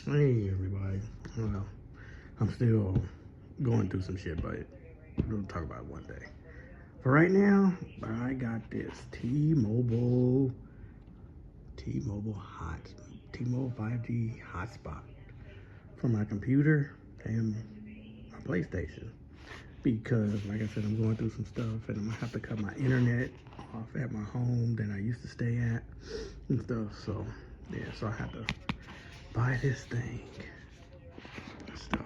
Hey everybody. Well, I'm still going through some shit, but we'll talk about it one day. For right now, I got this T-Mobile hot T-Mobile 5G hotspot for my computer and my PlayStation. Because like I said, I'm going through some stuff and I'm gonna have to cut my internet off at my home that I used to stay at and stuff. So yeah, so I had to buy this thing. Stuff.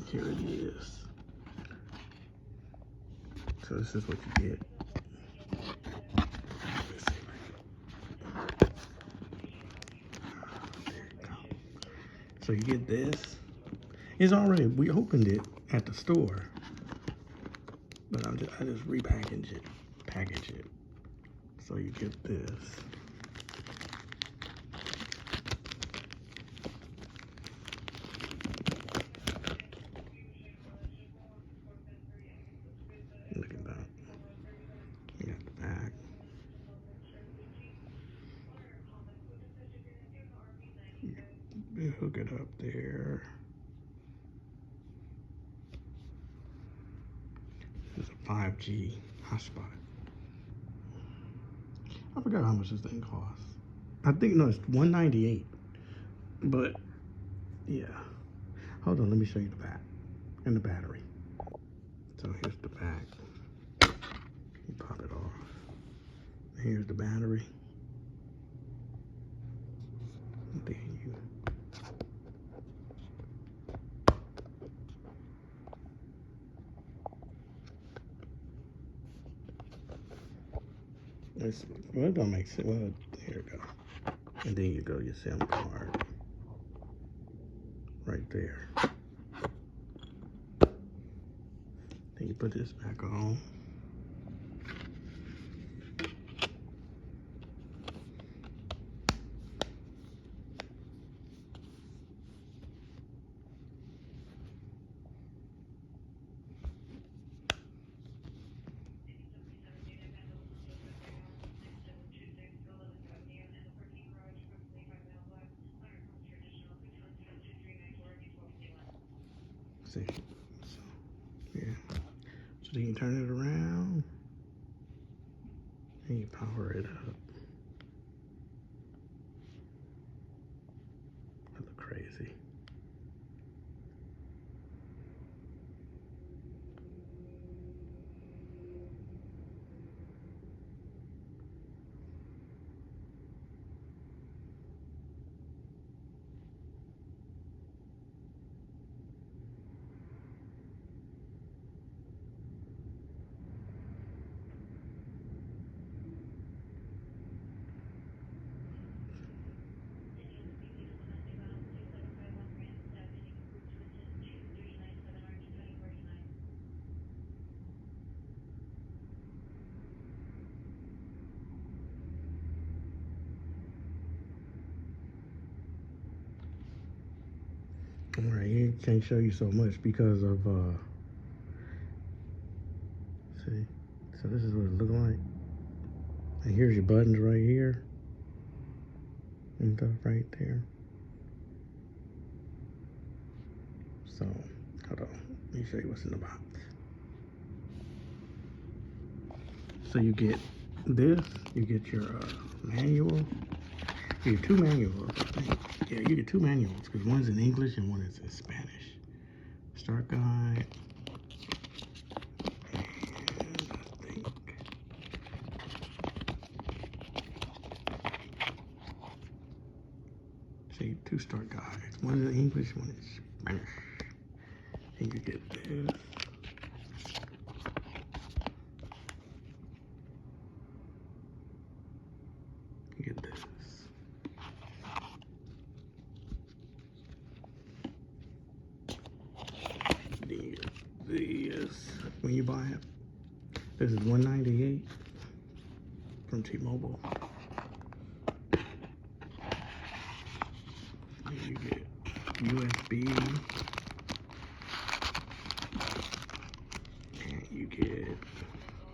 Here it is. So this is what you get. So you get this. It's already, we opened it at the store, but I just package it. So you get this. Look at that. You got the back. You hook it up there. This is a 5G hotspot. I forgot how much this thing costs. I think, no, it's $198. But, yeah. Hold on, let me show you the back and the battery. So here's the back. You pop it off. Here's the battery. And then well, it don't make sense. Well, here we go. And then you go your SIM card. Right there. Then you put this back on. See, so yeah. So then you turn it around and you power it up. That look crazy. All right, he can't show you so much because of see. So this is what it look like. And here's your buttons right here. And stuff right there. So hold on. Let me show you what's in the box. So you get this, you get your manual. You get two manuals, I think. Yeah, you get two manuals because one's in English and one is in Spanish. Start guide. And I think. See, two start guides. One is in English, one is Spanish. And you get this. You get this. This when you buy it. This is $198 from T-Mobile. And you get USB, and you get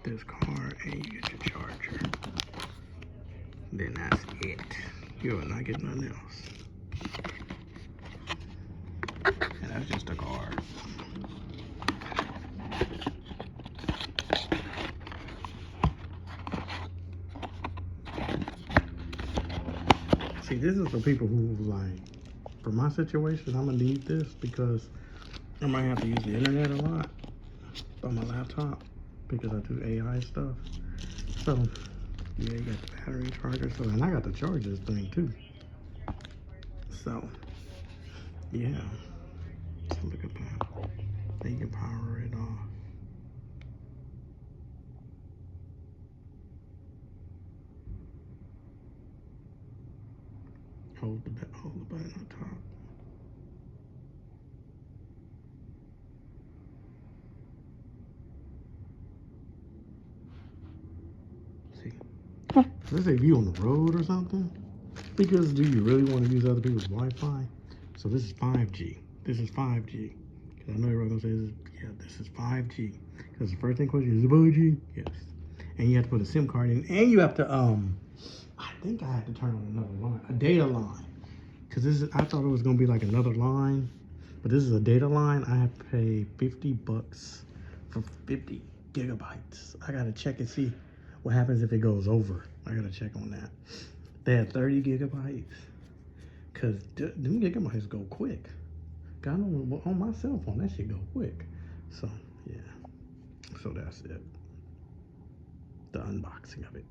this card, and you get your charger. Then that's it. You'll not get nothing else. this is for people who like, for my situation, I'm gonna need this because I might have to use the internet a lot on my laptop because I do AI stuff. So yeah, you got the battery charger. So and I got to charge this thing too. So yeah, look at that. Now you can power it off. Hold the button on top. See, let's say if you on the road or something. Because do you really want to use other people's Wi-Fi? So this is 5G. This is 5G. Because I know everyone's gonna say, yeah, this is 5G. Because the first thing question is 5G. Yes. And you have to put a SIM card in, and you have to I think I had to turn on another line, a data line. Because this is, I thought it was gonna be like another line, but this is a data line. I have to pay $50 for 50 gigabytes. I gotta check and see what happens if it goes over. I gotta check on that. They had 30 gigabytes. Cause them gigabytes go quick. God, on my cell phone, that shit go quick. So yeah, so that's it. The unboxing of it.